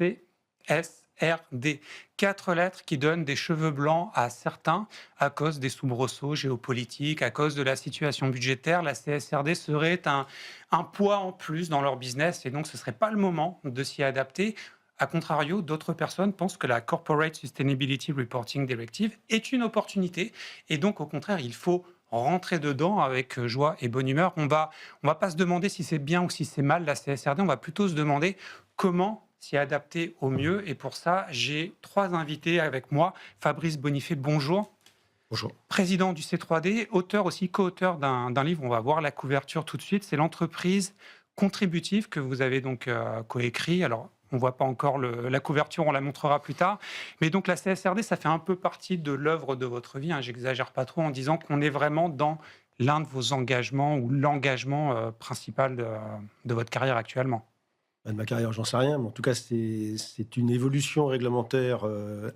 CSRD. 4 lettres qui donnent des cheveux blancs à certains à cause des soubresauts géopolitiques, à cause de la situation budgétaire. La CSRD serait un poids en plus dans leur business et donc ce ne serait pas le moment de s'y adapter. A contrario, d'autres personnes pensent que la Corporate Sustainability Reporting Directive est une opportunité et donc au contraire, il faut rentrer dedans avec joie et bonne humeur. On va pas se demander si c'est bien ou si c'est mal la CSRD, on va plutôt se demander comment s'y adapter au mieux. Et pour ça, j'ai 3 invités avec moi. Fabrice Bonifay, bonjour. Bonjour. Président du C3D, auteur aussi, co-auteur d'un livre, on va voir la couverture tout de suite, c'est l'entreprise contributive que vous avez donc coécrit. Alors, on ne voit pas encore la couverture, on la montrera plus tard. Mais donc la CSRD, ça fait un peu partie de l'œuvre de votre vie, hein, j'exagère pas trop en disant qu'on est vraiment dans l'un de vos engagements ou l'engagement principal de votre carrière actuellement. De ma carrière, j'en sais rien, mais en tout cas, c'est une évolution réglementaire,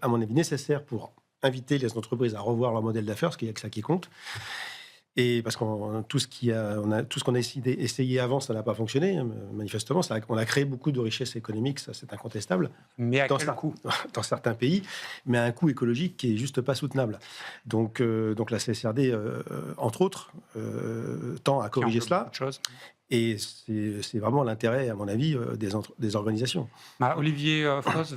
à mon avis, nécessaire pour inviter les entreprises à revoir leur modèle d'affaires, parce qu'il n'y a que ça qui compte. Et parce qu'on tout ce qu'on a essayé avant, ça n'a pas fonctionné, hein, manifestement. On a créé beaucoup de richesses économiques, ça c'est incontestable. Mais à Dans, quel coût? dans certains pays, mais à un coût écologique qui est juste pas soutenable. Donc la CSRD, entre autres, tend à corriger cela. Et c'est vraiment l'intérêt, à mon avis, des organisations. Olivier Foss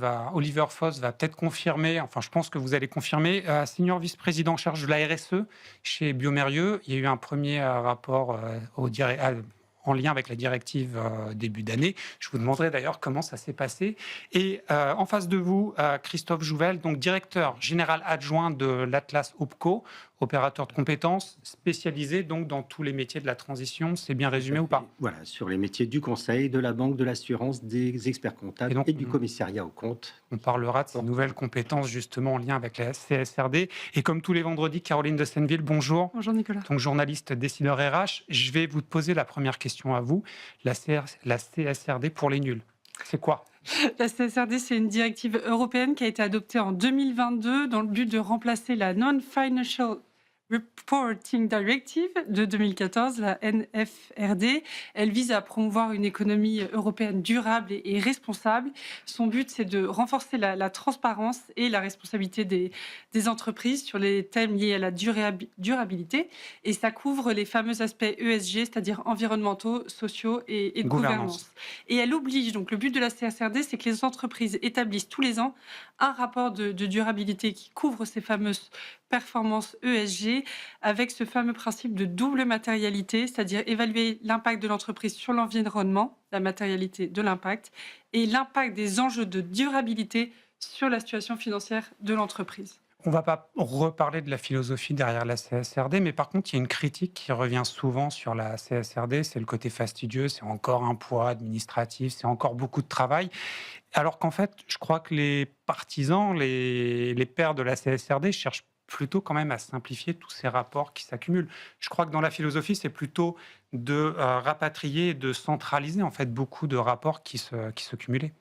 va peut-être confirmer, enfin je pense que vous allez confirmer, senior vice-président en charge de la RSE chez Biomérieux. Il y a eu un premier rapport en lien avec la directive début d'année. Je vous demanderai d'ailleurs comment ça s'est passé. Et en face de vous, Christophe Jouvel, donc directeur général adjoint de l'Atlas OPCO, opérateur de compétences spécialisé donc dans tous les métiers de la transition. C'est bien résumé ou pas? Voilà, sur les métiers du conseil, de la banque, de l'assurance, des experts comptables et du commissariat aux comptes. On parlera de ces nouvelles compétences justement en lien avec la CSRD. Et comme tous les vendredis, Caroline de Senneville, bonjour. Bonjour Nicolas. Donc journaliste décideur RH, je vais vous poser la première question à vous. La CSRD pour les nuls, c'est quoi? La CSRD, c'est une directive européenne qui a été adoptée en 2022 dans le but de remplacer la Non-Financial Reporting Directive de 2014, la NFRD. Elle vise à promouvoir une économie européenne durable et responsable. Son but, c'est de renforcer la transparence et la responsabilité des entreprises sur les thèmes liés à la durabilité. Et ça couvre les fameux aspects ESG, c'est-à-dire environnementaux, sociaux et de gouvernance. Et elle oblige, donc le but de la CSRD, c'est que les entreprises établissent tous les ans un rapport de durabilité qui couvre ces fameuses performances ESG avec ce fameux principe de double matérialité, c'est-à-dire évaluer l'impact de l'entreprise sur l'environnement, la matérialité de l'impact, et l'impact des enjeux de durabilité sur la situation financière de l'entreprise. On ne va pas reparler de la philosophie derrière la CSRD, mais par contre, il y a une critique qui revient souvent sur la CSRD, c'est le côté fastidieux, c'est encore un poids administratif, c'est encore beaucoup de travail. Alors qu'en fait, je crois que les partisans, les pairs de la CSRD cherchent plutôt quand même à simplifier tous ces rapports qui s'accumulent. Je crois que dans la philosophie, c'est plutôt de rapatrier et de centraliser en fait beaucoup de rapports qui se cumulaient.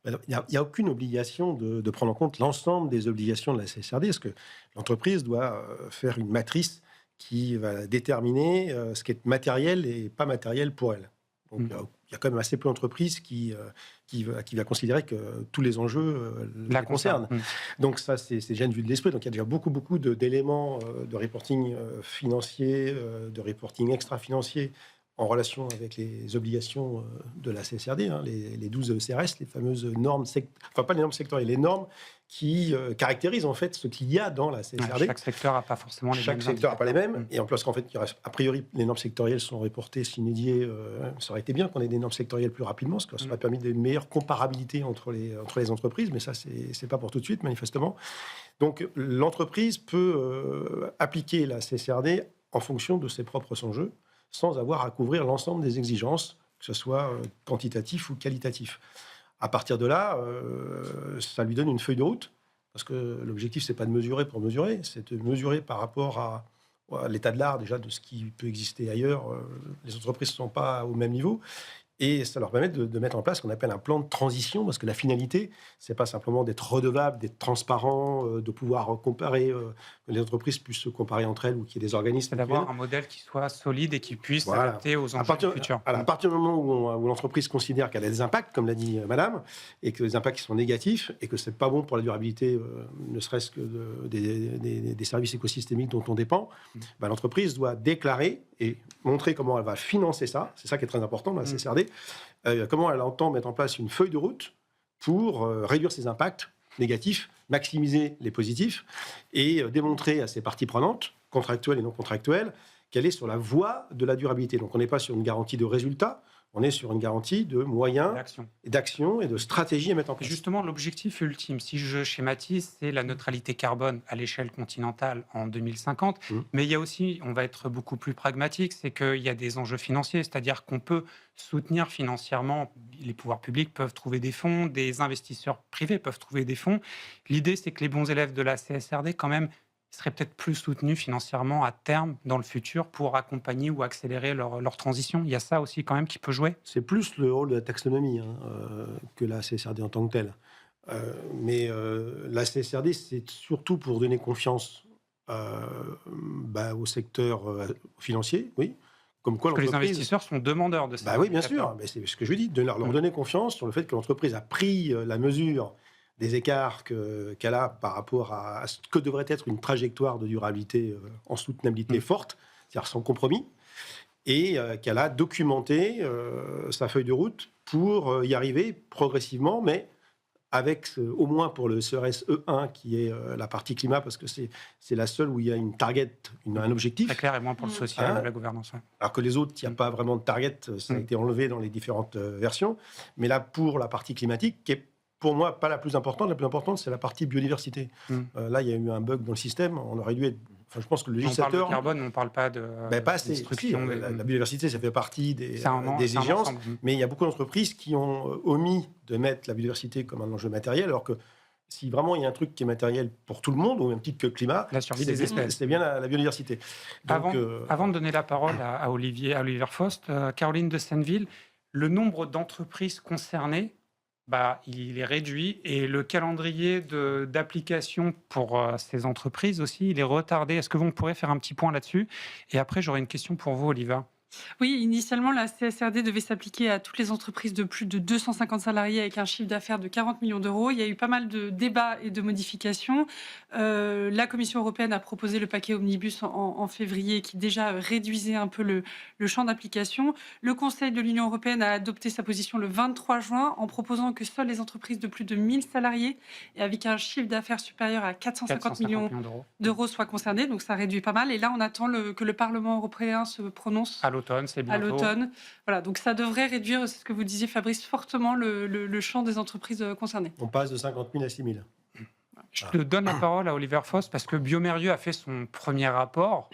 Il n'y a aucune obligation de prendre en compte l'ensemble des obligations de la CSRD, parce que l'entreprise doit faire une matrice qui va déterminer ce qui est matériel et pas matériel pour elle. Donc, il y a quand même assez peu d'entreprises qui va considérer que tous les enjeux la concernent. Donc ça, c'est déjà une vue de l'esprit. Donc il y a déjà beaucoup d'éléments de reporting financier, de reporting extra-financier en relation avec les obligations de la CSRD, hein, les 12 CRS, les fameuses normes, enfin pas les normes sectorielles, les normes qui caractérisent en fait ce qu'il y a dans la CSRD. Chaque secteur n'a pas forcément les mêmes. Chaque secteur n'a pas les mêmes. Et en plus, qu'en fait, a priori, les normes sectorielles sont reportées sine die. Ça aurait été bien qu'on ait des normes sectorielles plus rapidement, parce que ça aurait permis une meilleure comparabilité entre les entreprises, mais ça, c'est pas pour tout de suite, manifestement. Donc, l'entreprise peut appliquer la CSRD en fonction de ses propres enjeux, sans avoir à couvrir l'ensemble des exigences, que ce soit quantitatif ou qualitatif. À partir de là, ça lui donne une feuille de route, parce que l'objectif, c'est pas de mesurer pour mesurer, c'est de mesurer par rapport à l'état de l'art, déjà, de ce qui peut exister ailleurs. Les entreprises ne sont pas au même niveau. Et ça leur permet de mettre en place ce qu'on appelle un plan de transition, parce que la finalité, c'est pas simplement d'être redevable, d'être transparent, de pouvoir comparer, que les entreprises puissent se comparer entre elles ou qu'il y ait des organismes. C'est d'avoir un modèle qui soit solide et qui puisse Voilà. s'adapter aux enjeux futurs. À partir du moment où l'entreprise considère qu'elle a des impacts, comme l'a dit madame, et que les impacts sont négatifs, et que c'est pas bon pour la durabilité, ne serait-ce que des services écosystémiques dont on dépend, l'entreprise doit déclarer et montrer comment elle va financer ça. C'est ça qui est très important dans la CSRD. Comment elle entend mettre en place une feuille de route pour réduire ses impacts négatifs, maximiser les positifs et démontrer à ses parties prenantes, contractuelles et non contractuelles, qu'elle est sur la voie de la durabilité. Donc on n'est pas sur une garantie de résultat, on est sur une garantie de moyens, d'action et de stratégie à mettre en place. Justement, l'objectif ultime, si je schématise, c'est la neutralité carbone à l'échelle continentale en 2050. Mais il y a aussi, on va être beaucoup plus pragmatique, c'est qu'il y a des enjeux financiers, c'est-à-dire qu'on peut soutenir financièrement, les pouvoirs publics peuvent trouver des fonds, des investisseurs privés peuvent trouver des fonds. L'idée, c'est que les bons élèves de la CSRD, quand même, seraient peut-être plus soutenus financièrement à terme dans le futur pour accompagner ou accélérer leur transition. Il y a ça aussi quand même qui peut jouer. C'est plus le rôle de la taxonomie que la CSRD en tant que telle. Mais la CSRD, c'est surtout pour donner confiance au secteur financier, oui. Comme quoi, parce que les investisseurs sont demandeurs de ça. Oui, bien sûr. Mais c'est ce que je dis, de leur donner confiance sur le fait que l'entreprise a pris la mesure des écarts qu'elle a par rapport à ce que devrait être une trajectoire de durabilité en soutenabilité forte, c'est-à-dire sans compromis, et qu'elle a documenté sa feuille de route pour y arriver progressivement, mais avec au moins pour le CERES E1, qui est la partie climat, parce que c'est la seule où il y a une target, un objectif. Très clair, et moins pour le social, la gouvernance. Ouais. Alors que les autres, il n'y a pas vraiment de target, ça a été enlevé dans les différentes versions. Mais là, pour la partie climatique, qui est pour moi pas la plus importante c'est la partie biodiversité. Là, il y a eu un bug dans le système, on aurait dû être... Enfin, je pense que le législateur... On parle de carbone, on ne parle pas de... pas assez. La biodiversité, ça fait partie des exigences, mais il y a beaucoup d'entreprises qui ont omis de mettre la biodiversité comme un enjeu matériel, alors que si vraiment il y a un truc qui est matériel pour tout le monde, au même titre que le climat, la survie des espèces, c'est bien la biodiversité. Donc, avant de donner la parole à Olivier Faust, Caroline de Senneville, le nombre d'entreprises concernées, il est réduit et le calendrier d'application pour ces entreprises aussi, il est retardé. Est-ce que vous pourrez faire un petit point là-dessus? Et après, j'aurai une question pour vous, Oliva. Oui, initialement, la CSRD devait s'appliquer à toutes les entreprises de plus de 250 salariés avec un chiffre d'affaires de 40 millions d'euros. Il y a eu pas mal de débats et de modifications. La Commission européenne a proposé le paquet Omnibus en février qui déjà réduisait un peu le champ d'application. Le Conseil de l'Union européenne a adopté sa position le 23 juin en proposant que seules les entreprises de plus de 1000 salariés et avec un chiffre d'affaires supérieur à 450 millions d'euros soient concernées. Donc ça réduit pas mal. Et là, on attend que le Parlement européen se prononce. À l'automne, c'est bientôt. À l'automne. Voilà, donc ça devrait réduire, c'est ce que vous disiez Fabrice, fortement le champ des entreprises concernées. On passe de 50 000 à 6 000. Je te donne la parole à Oliver Faust parce que Biomérieux a fait son premier rapport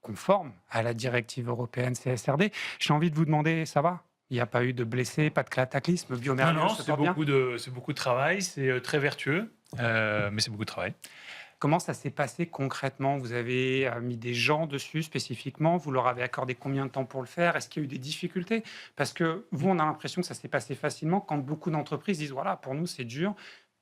conforme à la directive européenne CSRD. J'ai envie de vous demander, ça va? Il n'y a pas eu de blessés, pas de cataclysme? Biomérieux, non, c'est beaucoup de travail, c'est très vertueux, mais c'est beaucoup de travail. Comment ça s'est passé concrètement? Vous avez mis des gens dessus spécifiquement? Vous leur avez accordé combien de temps pour le faire? Est-ce qu'il y a eu des difficultés? Parce que vous, on a l'impression que ça s'est passé facilement quand beaucoup d'entreprises disent, voilà, pour nous, c'est dur.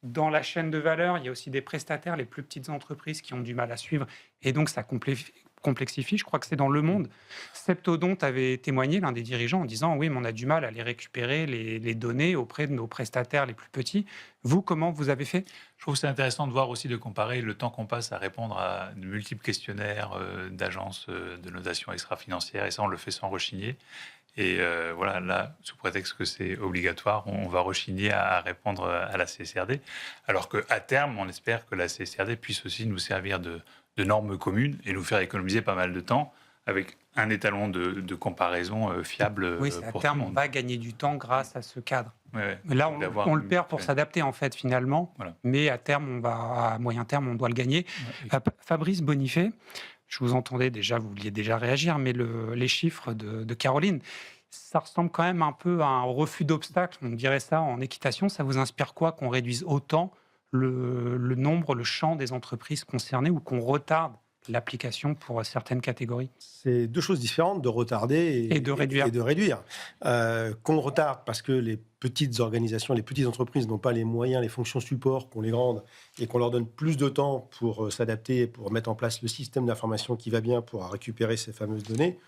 Dans la chaîne de valeur, il y a aussi des prestataires, les plus petites entreprises qui ont du mal à suivre. Et donc, ça complexifie. Je crois que c'est dans Le Monde. Septodonte avait témoigné, l'un des dirigeants, en disant « Oui, mais on a du mal à aller récupérer les données auprès de nos prestataires les plus petits. » Vous, comment vous avez fait? Je trouve que c'est intéressant de voir aussi, de comparer le temps qu'on passe à répondre à de multiples questionnaires d'agences de notation extra-financière. Et ça, on le fait sans rechigner. Et voilà, là, sous prétexte que c'est obligatoire, on va rechigner à répondre à la CSRD. Alors qu'à terme, on espère que la CSRD puisse aussi nous servir de normes communes et nous faire économiser pas mal de temps avec un étalon de comparaison fiable. Oui, à terme, on va gagner du temps grâce à ce cadre. Ouais, mais là, on le perd pour s'adapter, en fait, finalement. Voilà. Mais à terme, à moyen terme, on doit le gagner. Ouais. Fabrice Bonifay, je vous entendais déjà, vous vouliez déjà réagir, mais les chiffres de Caroline, ça ressemble quand même un peu à un refus d'obstacle, on dirait ça en équitation. Ça vous inspire quoi qu'on réduise autant le nombre, le champ des entreprises concernées ou qu'on retarde l'application pour certaines catégories. C'est deux choses différentes, de retarder Et de réduire. Qu'on retarde parce que les petites organisations, les petites entreprises n'ont pas les moyens, les fonctions support qu'ont les grandes, et qu'on leur donne plus de temps pour s'adapter, pour mettre en place le système d'information qui va bien pour récupérer ces fameuses données.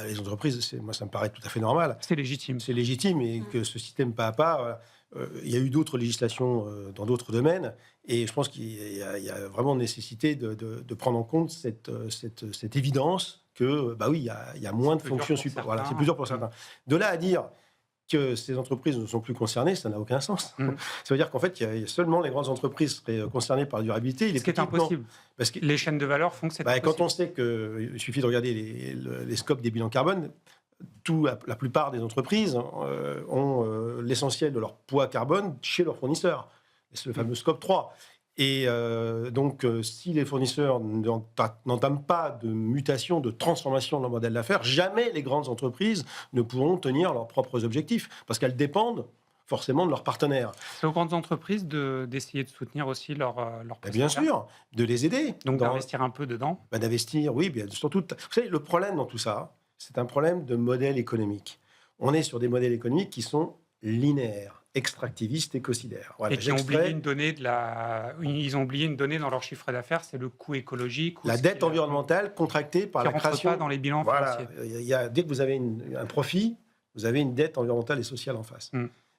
Les entreprises, moi, ça me paraît tout à fait normal. C'est légitime. C'est légitime, et que ce système pas à pas... il y a eu d'autres législations dans d'autres domaines, et je pense qu'il y a vraiment nécessité de prendre en compte cette évidence que, oui, il y a moins de fonctions support. Voilà, c'est plus dur pour certains. De là à dire que ces entreprises ne sont plus concernées, ça n'a aucun sens. Ça veut dire qu'en fait, il y a seulement les grandes entreprises seraient concernées par la durabilité. Ce qui est impossible. Parce que les chaînes de valeur font que c'est impossible. Quand on sait qu'il suffit de regarder les scopes des bilans carbone, la plupart des entreprises ont l'essentiel de leur poids carbone chez leurs fournisseurs. C'est le fameux scope 3. Et donc, si les fournisseurs n'entament pas de mutation, de transformation de leur modèle d'affaires, jamais les grandes entreprises ne pourront tenir leurs propres objectifs, parce qu'elles dépendent forcément de leurs partenaires. C'est aux grandes entreprises d'essayer de soutenir aussi leurs bien sûr, de les aider. Donc d'investir un peu dedans. D'investir, oui, bien, surtout. Vous savez, le problème dans tout ça, c'est un problème de modèle économique. On est sur des modèles économiques qui sont linéaires, extractivistes, écocidaires. Voilà, et qui ont oublié une donnée ils ont oublié une donnée dans leur chiffre d'affaires, c'est le coût écologique. La dette environnementale contractée par la création. Pas dans les bilans financiers. Dès que vous avez un profit, vous avez une dette environnementale et sociale en face.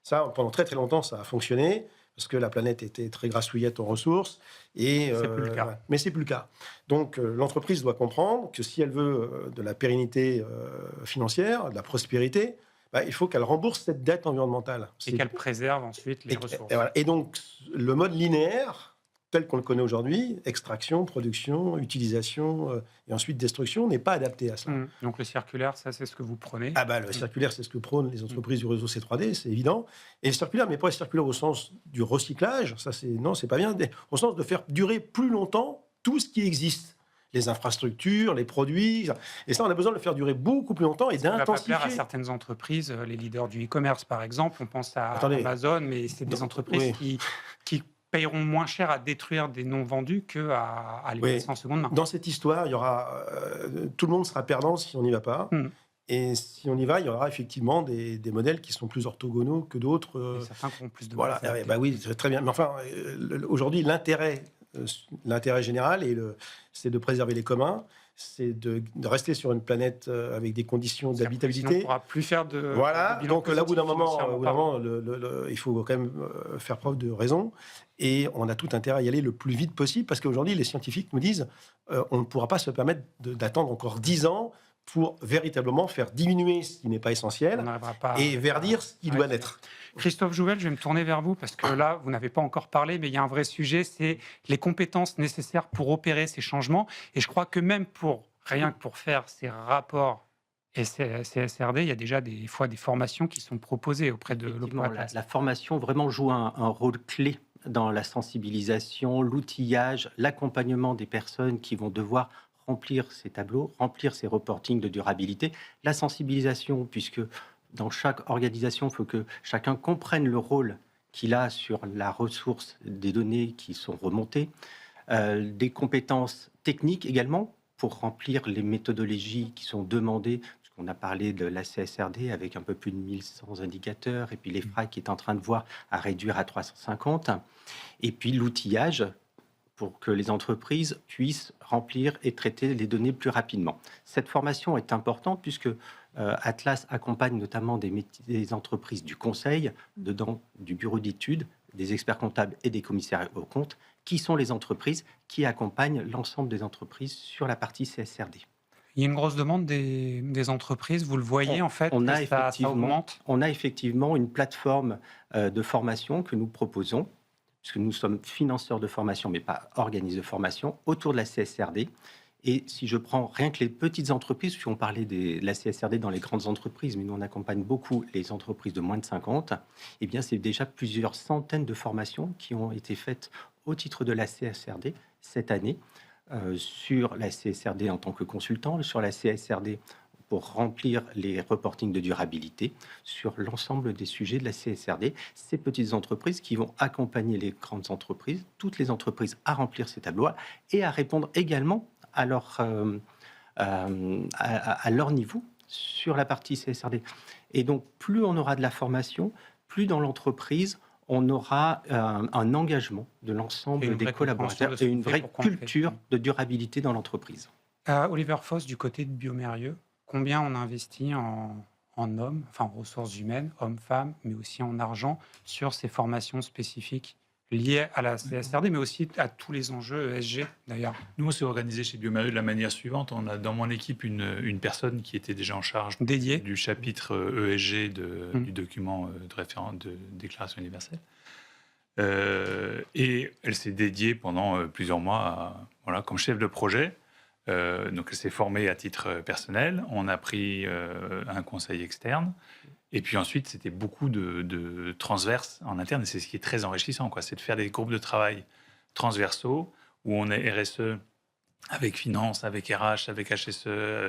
Ça, pendant très très longtemps, ça a fonctionné, parce que la planète était très grassouillette en ressources. Et, c'est plus le cas. Mais c'est plus le cas. Donc l'entreprise doit comprendre que si elle veut de la pérennité financière, de la prospérité, il faut qu'elle rembourse cette dette environnementale. Et qu'elle préserve ensuite les ressources. Et donc le mode linéaire, tel qu'on le connaît aujourd'hui, extraction, production, utilisation et ensuite destruction, n'est pas adapté à ça. Donc le circulaire, ça c'est ce que vous prenez. Le circulaire, c'est ce que prônent les entreprises du réseau C3D, c'est évident. Et le circulaire, mais pas le circulaire au sens du recyclage, ça c'est pas bien, au sens de faire durer plus longtemps tout ce qui existe. Les infrastructures, les produits, et ça on a besoin de le faire durer beaucoup plus longtemps et d'intensifier. Ça va pas plaire à certaines entreprises, les leaders du e-commerce par exemple, on pense à Amazon, mais c'est des entreprises qui payeront moins cher à détruire des non vendus qu'à les passer en seconde main. Dans cette histoire, il y aura tout le monde sera perdant si on n'y va pas. Et si on y va, il y aura effectivement des modèles qui sont plus orthogonaux que d'autres. Certains qui auront plus de voilà. Oui, c'est très bien. Mais enfin, aujourd'hui, l'intérêt général, c'est de préserver les communs, c'est de rester sur une planète avec des conditions d'habitabilité. Sinon, on ne pourra plus faire de... Voilà, donc là, au bout d'un moment, il faut quand même faire preuve de raison. Et on a tout intérêt à y aller le plus vite possible, parce qu'aujourd'hui, les scientifiques nous disent on ne pourra pas se permettre d'attendre encore 10 ans pour véritablement faire diminuer ce qui n'est pas essentiel et verdir ce qui doit l'être. Christophe Jouvel, je vais me tourner vers vous, parce que là, vous n'avez pas encore parlé, mais il y a un vrai sujet, c'est les compétences nécessaires pour opérer ces changements. Et je crois que même rien que pour faire ces rapports CSRD, il y a déjà des fois des formations qui sont proposées auprès de l'opérateur. La formation vraiment joue un rôle clé dans la sensibilisation, l'outillage, l'accompagnement des personnes qui vont devoir remplir ces tableaux, remplir ces reportings de durabilité, la sensibilisation, puisque dans chaque organisation, il faut que chacun comprenne le rôle qu'il a sur la ressource des données qui sont remontées, des compétences techniques également pour remplir les méthodologies qui sont demandées. On a parlé de la CSRD avec un peu plus de 1100 indicateurs, et puis les FRAC qui est en train de voir à réduire à 350, et puis l'outillage pour que les entreprises puissent remplir et traiter les données plus rapidement. Cette formation est importante puisque Atlas accompagne notamment des entreprises du conseil, dedans du bureau d'études, des experts comptables et des commissaires aux comptes, qui sont les entreprises qui accompagnent l'ensemble des entreprises sur la partie CSRD. Il y a une grosse demande des entreprises, vous le voyez ça augmente. On a effectivement une plateforme de formation que nous proposons, puisque nous sommes financeurs de formation, mais pas organismes de formation, autour de la CSRD. Et si je prends rien que les petites entreprises, puisqu'on parlait de la CSRD dans les grandes entreprises, mais nous on accompagne beaucoup les entreprises de moins de 50, eh bien c'est déjà plusieurs centaines de formations qui ont été faites au titre de la CSRD cette année, sur la CSRD en tant que consultant, sur la CSRD pour remplir les reportings de durabilité, sur l'ensemble des sujets de la CSRD. Ces petites entreprises qui vont accompagner les grandes entreprises, toutes les entreprises à remplir ces tableaux et à répondre également à leur niveau sur la partie CSRD. Et donc, plus on aura de la formation, plus dans l'entreprise, on aura un engagement de l'ensemble des collaborateurs et une vraie culture de durabilité dans l'entreprise. Oliver Foss, du côté de Biomérieux, combien on investit en hommes, enfin en ressources humaines, hommes, femmes, mais aussi en argent, sur ces formations spécifiques liées à la CSRD, mais aussi à tous les enjeux ESG d'ailleurs? Nous, on s'est organisé chez Biomérieux de la manière suivante. On a dans mon équipe une personne qui était déjà en charge Dédié du chapitre ESG du document de référence de déclaration universelle. Et elle s'est dédiée pendant plusieurs mois comme chef de projet. Donc, elle s'est formée à titre personnel. On a pris un conseil externe. Et puis ensuite, c'était beaucoup de transverses en interne. Et c'est ce qui est très enrichissant, c'est de faire des groupes de travail transversaux où on est RSE avec finance, avec RH, avec HSE,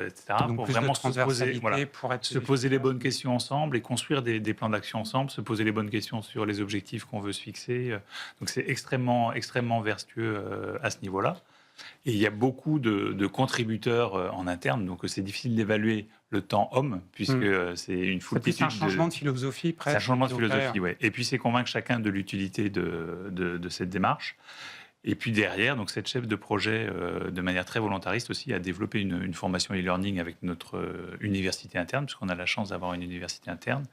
etc. Donc pour plus vraiment de transversalité se poser les bonnes questions ensemble et construire des plans d'action ensemble, se poser les bonnes questions sur les objectifs qu'on veut se fixer. Donc c'est extrêmement, extrêmement vertueux à ce niveau-là. Et il y a beaucoup de contributeurs en interne, donc c'est difficile d'évaluer le temps homme, puisque c'est une foultitude. C'est un changement de philosophie, presque. C'est un changement de philosophie, oui. Et puis c'est convaincre chacun de l'utilité de cette démarche. Et puis derrière, donc cette chef de projet, de manière très volontariste aussi, a développé une formation e-learning avec notre université interne, puisqu'on a la chance d'avoir une université interne.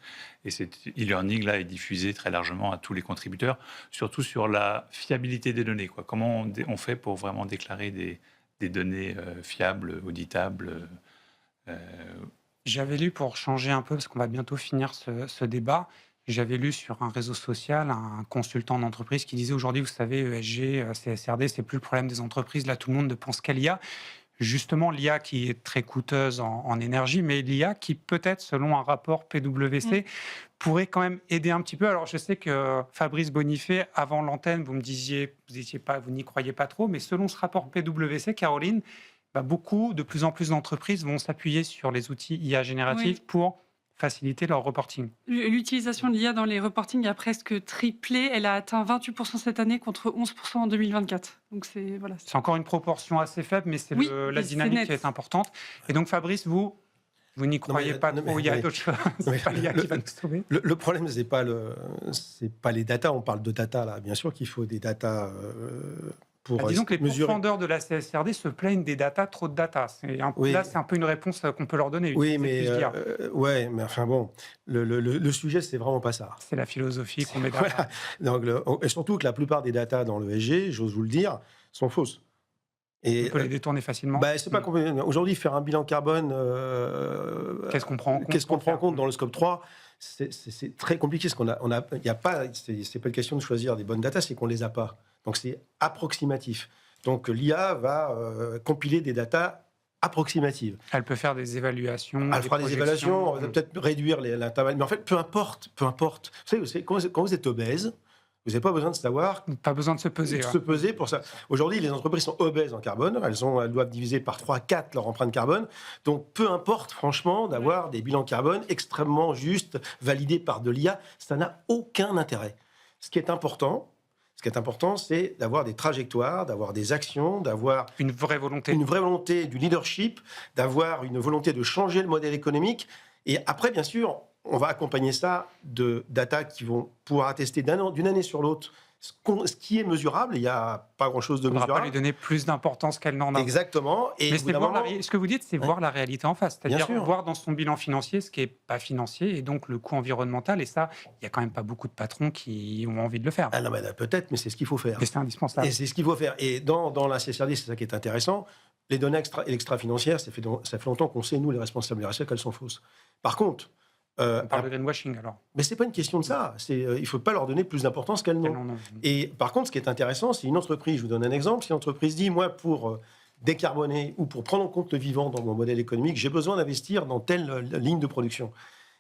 Et cet e-learning-là est diffusé très largement à tous les contributeurs, surtout sur la fiabilité des données. Comment on fait pour vraiment déclarer des données fiables, auditables. J'avais lu, pour changer un peu, parce qu'on va bientôt finir ce débat, j'avais lu sur un réseau social un consultant d'entreprise qui disait aujourd'hui, vous savez, ESG, CSRD, c'est plus le problème des entreprises. Là, tout le monde ne pense qu'à l'IA. Justement, l'IA qui est très coûteuse en énergie, mais l'IA qui peut-être, selon un rapport PwC, pourrait quand même aider un petit peu. Alors, je sais que Fabrice Bonifay, avant l'antenne, vous me disiez, vous n'y croyez pas trop, mais selon ce rapport PwC, Caroline, de plus en plus d'entreprises vont s'appuyer sur les outils IA génératifs pour faciliter leur reporting. L'utilisation de l'IA dans les reportings a presque triplé. Elle a atteint 28% cette année contre 11% en 2024. Donc c'est encore une proportion assez faible, mais c'est la dynamique qui est importante. Et donc Fabrice, vous n'y croyez pas trop, il y a d'autres choses. C'est pas l'IA qui va nous sauver. Le problème, c'est pas les datas. On parle de data là. Bien sûr qu'il faut des datas pour disons que les mesurer. pourfendeurs de la CSRD se plaignent des datas, trop de data. Là, c'est un peu une réponse qu'on peut leur donner. Oui, mais enfin bon, le sujet, c'est vraiment pas ça. C'est la philosophie qu'on met derrière. Donc, et surtout que la plupart des datas dans l'ESG, j'ose vous le dire, sont fausses. Et on peut les détourner facilement. C'est pas aujourd'hui, faire un bilan carbone. Qu'est-ce qu'on prend en compte dans le scope 3? C'est très compliqué. C'est pas une question de choisir des bonnes datas, c'est qu'on les a pas. Donc c'est approximatif. Donc l'IA va compiler des datas approximatives. Elle peut faire des évaluations. Elle fera des évaluations, on va peut-être réduire l'intervalle. Mais en fait, peu importe. Vous savez, quand vous êtes obèse, vous n'avez pas besoin de savoir. Pas besoin de se peser. Se peser pour ça. Aujourd'hui, les entreprises sont obèses en carbone. Elles doivent diviser par 3-4 leur empreinte carbone. Donc, peu importe, franchement, d'avoir des bilans carbone extrêmement justes, validés par de l'IA. Ça n'a aucun intérêt. Ce qui est important, c'est d'avoir des trajectoires, d'avoir des actions, d'avoir une vraie volonté du leadership, d'avoir une volonté de changer le modèle économique. Et après, bien sûr, on va accompagner ça de data qui vont pouvoir attester d'une année sur l'autre ce qui est mesurable. Il n'y a pas grand-chose de mesurable. On ne va pas lui donner plus d'importance qu'elle n'en a. Exactement. Mais ce que vous dites, c'est voir la réalité en face. C'est-à-dire voir dans son bilan financier ce qui n'est pas financier et donc le coût environnemental. Et ça, il n'y a quand même pas beaucoup de patrons qui ont envie de le faire. Ah non, peut-être, mais c'est ce qu'il faut faire. Et c'est indispensable. Et c'est ce qu'il faut faire. Et dans la CSRD, c'est ça qui est intéressant. Les données extra-financières, ça fait longtemps qu'on sait, nous, les responsables RSE, qu'elles sont fausses. Par contre, on parle de greenwashing alors. Mais c'est pas une question de ça. Il ne faut pas leur donner plus d'importance qu'elles n'ont. Et par contre, ce qui est intéressant, c'est une entreprise. Je vous donne un exemple. Si une entreprise dit, moi, pour décarboner ou pour prendre en compte le vivant dans mon modèle économique, j'ai besoin d'investir dans telle ligne de production.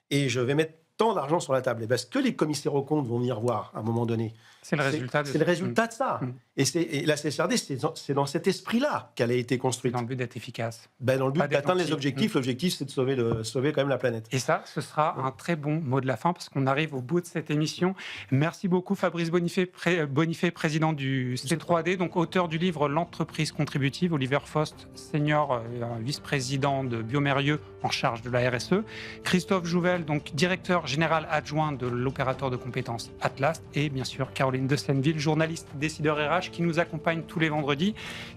Et je vais mettre tant d'argent sur la table. Et parce que les commissaires aux comptes vont venir voir à un moment donné C'est le résultat de C'est le résultat de ça. Mm. Et la CSRD, c'est dans cet esprit-là qu'elle a été construite. dans le but d'être efficace. Dans le but Pas d'atteindre les d'être objectifs. L'objectif, c'est de sauver quand même la planète. Et ça, ce sera un très bon mot de la fin parce qu'on arrive au bout de cette émission. Merci beaucoup Fabrice Bonifay, président du C3D, donc auteur du livre L'entreprise contributive, Oliver Faust, senior vice-président de Biomérieux en charge de la RSE, Christophe Jouvel, donc directeur général adjoint de l'opérateur de compétences Atlas, et bien sûr Caroline de Senneville, journaliste décideur RH qui nous accompagne tous les vendredis.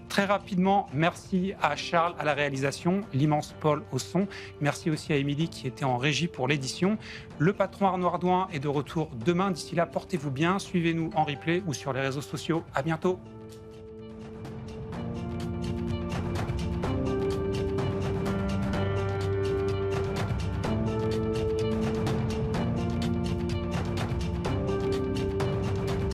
Très rapidement, merci à Charles à la réalisation, l'immense Paul au son. Merci aussi à Émilie qui était en régie pour l'édition. Le patron Arnaud Ardouin est de retour demain. D'ici là, portez-vous bien, suivez-nous en replay ou sur les réseaux sociaux. À bientôt.